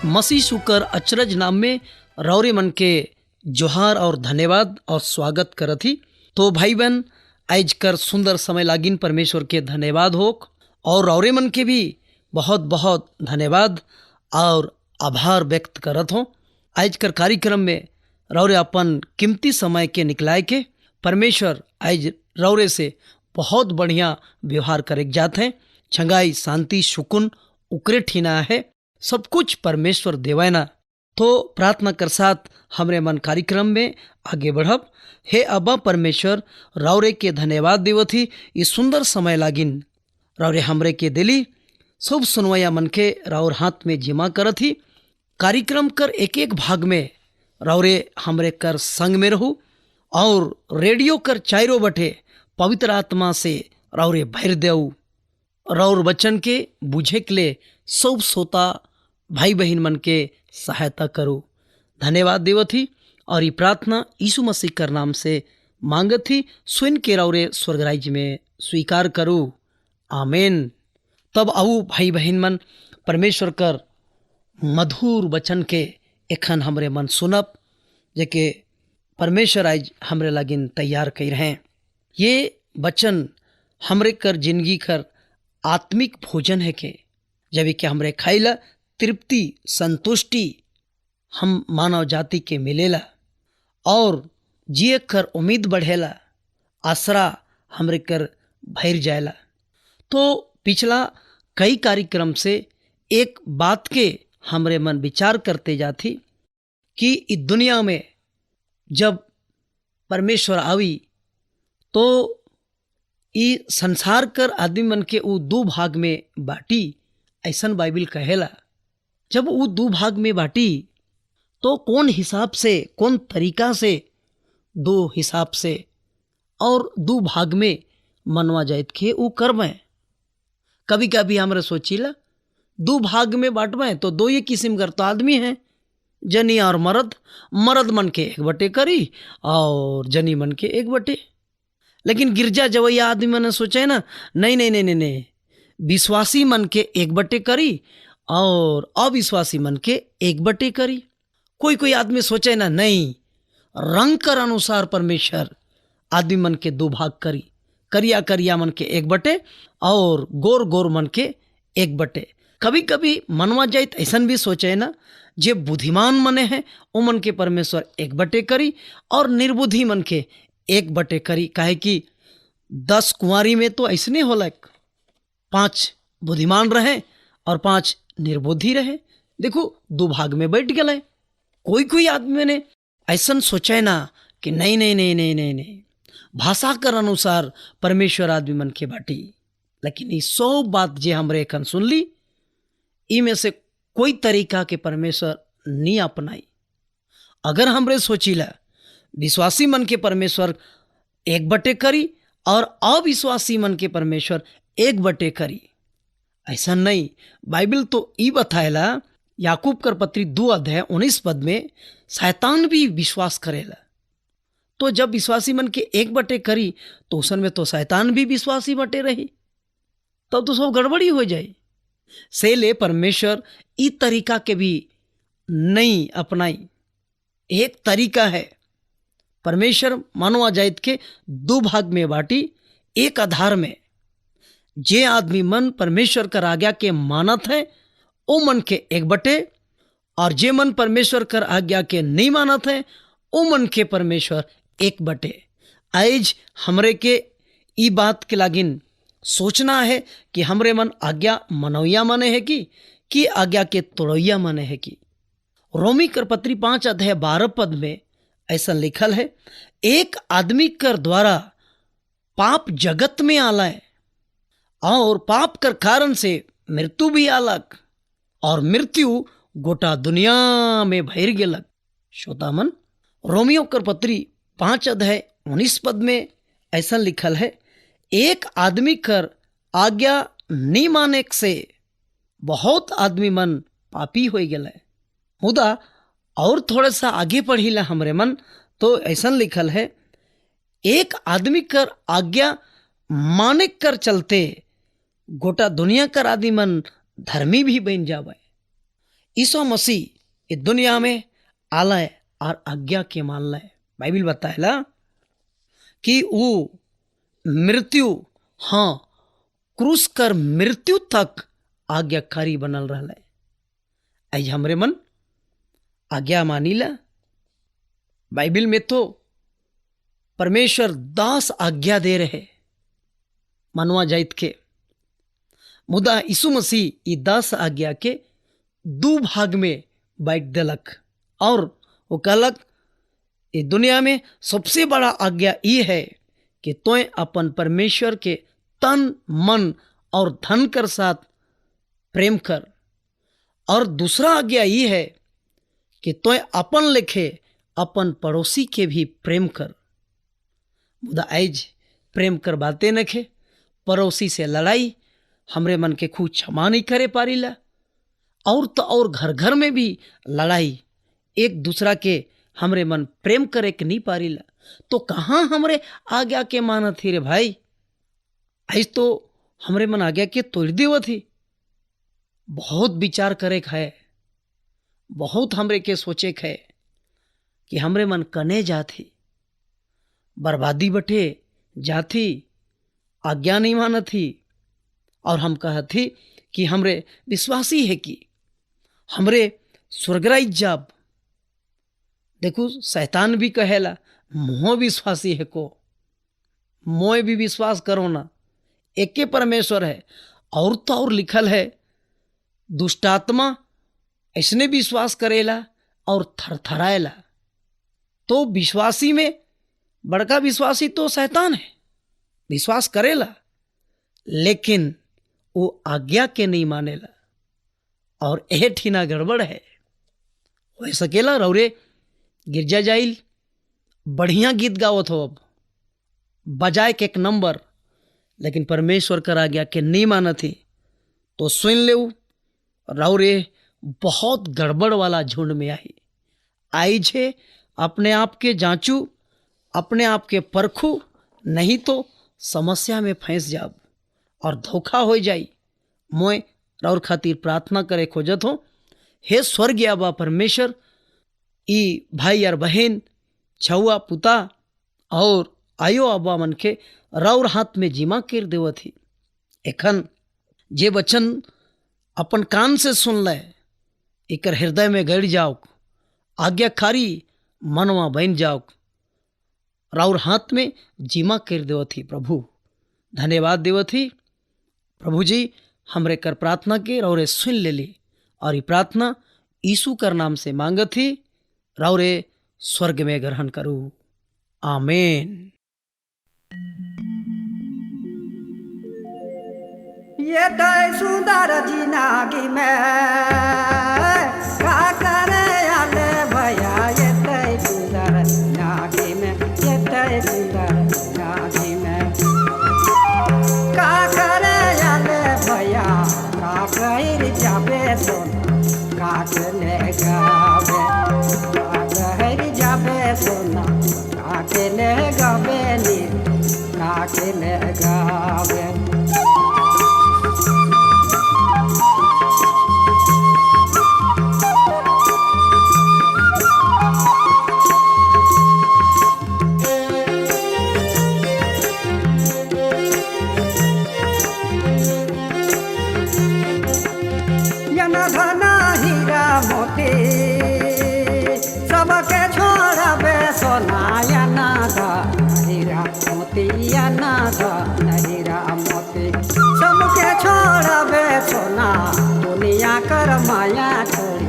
मसीह सुकर अचरज नाम में रौरे मन के जोहार और धन्यवाद और स्वागत करत ही। तो भाई बहन, आज कर सुंदर समय लागिन परमेश्वर के धन्यवाद होक और रौरे मन के भी बहुत बहुत धन्यवाद और आभार व्यक्त करत हो। आज कर कार्यक्रम में रौरे अपन कीमती समय के निकलाए के परमेश्वर आज रौरे से बहुत बढ़िया व्यवहार करे जाते हैं। छंगाई शांति सुकून उकरे ठीना है, सब कुछ परमेश्वर देवाना। तो प्रार्थना कर साथ हमरे मन कार्यक्रम में आगे बढ़ब। हे अब्बा परमेश्वर, रौरे के धन्यवाद देवत ही ये सुंदर समय लागिन रौरे हमरे के दिली सब सुनवया मन के रौर हाथ में जिमा करत ही। कार्यक्रम कर एक एक भाग में रौरे हमरे कर संग में रहू और रेडियो कर चारों बटे पवित्र आत्मा से रौरे भर देऊ। रौर वचन के बुझे के लिए सब सोता भाई बहन मन के सहायता करो। धन्यवाद देवत ही और ये प्रार्थना यीशु मसीह कर नाम से मांगत ही। सुन के रौरे स्वर्ग राज्य में स्वीकार करो, आमीन। तब आओ भाई बहन मन, परमेश्वर कर मधुर वचन के एखन हमरे मन सुनब जेके परमेश्वर आज हमरे लागिन तैयार कर रहे हैं। ये वचन हमरे कर जिंदगी कर आत्मिक भोजन है के जब कि हमरे खाइला तृप्ति संतुष्टि हम मानव जाति के मिलेला और जिए कर उम्मीद बढ़ेला, आसरा हमरे कर भर जाएला। तो पिछला कई कार्यक्रम से एक बात के हमरे मन विचार करते जाती कि इस दुनिया में जब परमेश्वर आवी तो ई संसार कर आदमी मन के वो दो भाग में बाटी, ऐसन बाइबिल कहेला। जब वो दो भाग में बाटी तो कौन हिसाब से, कौन तरीका से, दो हिसाब से और दो भाग में मनवा जायत के वो करवें। कभी कभी हमरे सोचीला दो भाग में बांटवें तो दो ये किस्म कर तो आदमी हैं, जनी और मर्द। मर्द मन के एक बटे करी और जनी मन के एक बटे। लेकिन गिरजा जवैया आदमी मन सोचे ना, नहीं नहीं नहीं नहीं नहीं, विश्वासी मन के एक बटे करी और अविश्वासी मन के एक बटे करी। कोई कोई आदमी सोचे ना, नहीं, रंग कर अनुसार परमेश्वर आदमी मन के दो भाग करी, करिया करिया मन के एक बटे और गोर गोर मन के एक बटे। कभी कभी मनवा जाए ऐसन भी सोचे ना, जे बुद्धिमान मने हैं वो मन के परमेश्वर एक बटे करी और निर्बुद्धि मन के एक बटे करी। काहे कि 10 कुंवारी में तो ऐसने होला, 5 बुद्धिमान रहे और 5 निर्बुद्धि रहे। देखो दो भाग में बैठ गए। कोई कोई आदमी ने ऐसा सोचा ना कि नहीं नहीं नहीं नहीं नहीं नहीं, भाषा कर अनुसार परमेश्वर आदमी मन के बाटी। लेकिन ये 100 बात जे हमरे कन सुन ली, इनमें से कोई तरीका के परमेश्वर नहीं अपनाई। अगर हमरे सोचीला विश्वासी मन के परमेश्वर एक बटे करी और अविश्वासी मन के परमेश्वर एक बटे करी, ऐसा नहीं। बाइबिल तो ई बताएला, याकूब कर पत्री 2 अध्याय 19 पद में, शैतान भी विश्वास करेला। तो जब विश्वासी मन के एक बटे करी तो उसन में तो शैतान भी विश्वासी बटे रही, तब तो सब गड़बड़ी हो जाए। से ले परमेश्वर ई तरीका के भी नहीं अपनाई। एक तरीका है, परमेश्वर मानवा जायत के दो भाग में बाटी। एक आधार में जे आदमी मन परमेश्वर कर आज्ञा के मानत है ओ मन के एक बटे, और जे मन परमेश्वर कर आज्ञा के नहीं मानत है ओ मन के परमेश्वर एक बटे। आज हमरे के ई बात के लागिन सोचना है कि हमरे मन आज्ञा मनौया माने है कि आज्ञा के तोड़ैया माने है कि। रोमी कर पत्री 5 अध्याय 12 पद में ऐसा लिखल है, एक आदमी कर द्वारा पाप जगत में आला है और पाप कर कारण से मृत्यु भी आलक और मृत्यु गोटा दुनिया में भर गेलक। श्रोता मन, रोमियो कर पत्री 5 अध्याय 19 पद में ऐसा लिखल है, एक आदमी कर आज्ञा नहीं माने से बहुत आदमी मन पापी हो गए। मुदा और थोड़ा सा आगे पढ़ीला हमरे मन तो ऐसा लिखल है, एक आदमी कर आज्ञा माने कर चलते गोटा दुनिया कर आदमी मन धर्मी भी बन जावे। ईसा मसीह ये दुनिया में आलय और आज्ञा के मान लय। बाइबिल बताएला कि वो मृत्यु, हाँ क्रूस कर मृत्यु तक आज्ञाकारी बनल रहा है। आई हमरे मन आज्ञा मानीला। बाइबिल में तो परमेश्वर 10 आज्ञा दे रहे मनवा जाइत के, मुदा यीशु मसीह ये 10 आज्ञा के 2 भाग में बांट देलक और वो कहलक ये दुनिया में सबसे बड़ा आज्ञा ये है कि तोय अपन परमेश्वर के तन मन और धन कर साथ प्रेम कर, और दूसरा आज्ञा ये है कि तोय अपन लेखे अपन पड़ोसी के भी प्रेम कर। मुदा आज प्रेम कर बातें नखे, पड़ोसी से लड़ाई, हमरे मन के खूब क्षमा नहीं करे पारीला, और तो और घर घर में भी लड़ाई, एक दूसरा के हमरे मन प्रेम करे के नहीं पारीला। तो कहाँ हमरे आज्ञा के मानत थी रे भाई? आज तो हमरे मन आज्ञा के तोड़ देवत थी। बहुत विचार करे है, बहुत हमरे के सोचे है कि हमरे मन कने जाती, बर्बादी बटे जाती, आज्ञा नहीं मानत थी। और हम कहत थी कि हमरे विश्वासी है कि हमरे स्वर्गराज जाब। देखो शैतान भी कहेला मोह विश्वासी है को, मोह भी विश्वास करो ना, एक के परमेश्वर है। और तो और लिखल है दुष्टात्मा ऐसने विश्वास करेला और थरथराएला। तो विश्वासी में बड़का विश्वासी तो शैतान है, विश्वास करेला लेकिन वो आज्ञा के नहीं मानेला, और यह ठीना गड़बड़ है। हो सकेला रौरे गिरजा जाइल बढ़िया गीत गावत हो, अब बजाए के 1 नंबर, लेकिन परमेश्वर कर आज्ञा के नहीं मानत थी तो सुन ले रौरे बहुत गड़बड़ वाला झुंड में आई छे। अपने आप के जांचू, अपने आप के परखू, नहीं तो समस्या में फंस जाब और धोखा हो जाई। मोय और खातिर प्रार्थना करे खोजत हो, हे स्वर्गीय अब्बा परमेश्वर, ई भाई और बहन, छुआ पुता और आयो अब्बा मन के राउर हाथ में जिमा कर देवत ही। एखन जे वचन अपन कान से सुन ले, एकर हृदय में गड़ जाओ, आज्ञाकारी मनवा बन जाओ, राउर हाथ में जिमा कर देवत ही। प्रभु धन्यवाद देवत ही। प्रभु जी हमरे कर प्रार्थना के रौरे सुन ले ली, और ये प्रार्थना यीशु कर नाम से मांगत ही, रौरे स्वर्ग में ग्रहण करूँ। आमीन। ये तय सुंदर जिंदगी में का करे आले भैया, ये तय सुंदर जिंदगी में, ये तय सुंदर जिंदगी में का करे आले भैया, का कहर जाबे सोना का चले गावे, का कहर जाबे सोना का चले गावे नी, का चले गावे। सबके छोड़बे सोना या नादा हीरा मोती, या नादा हीरा मोती, सबके छोड़बे सोना, दुनिया कर माया छोड़ी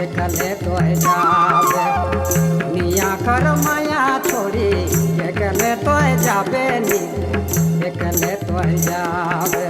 एकले तो जाबे, दुनिया कर माया छोड़ी एकले तो जाबे नी, एकले तो जाबे।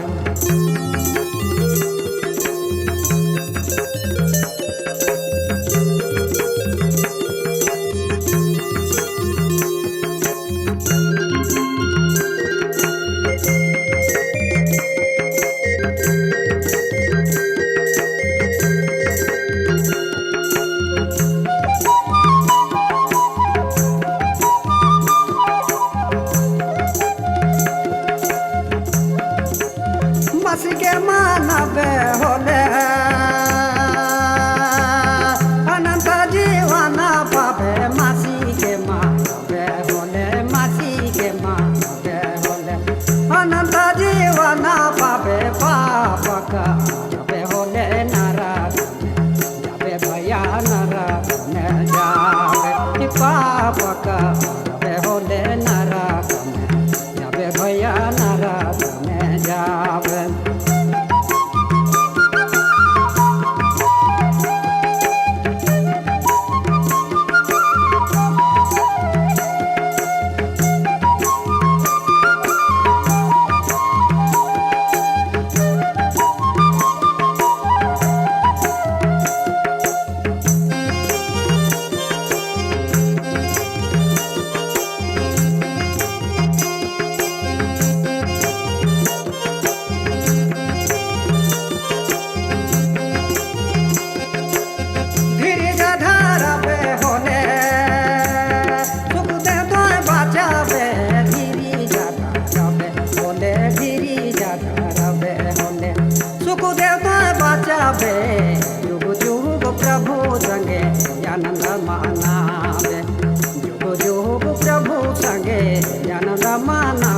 गुरुदेव तो बचावे जुग जुग प्रभु संगे आनंद मनावे जुग जुग प्रभु संगे आनंद मनावे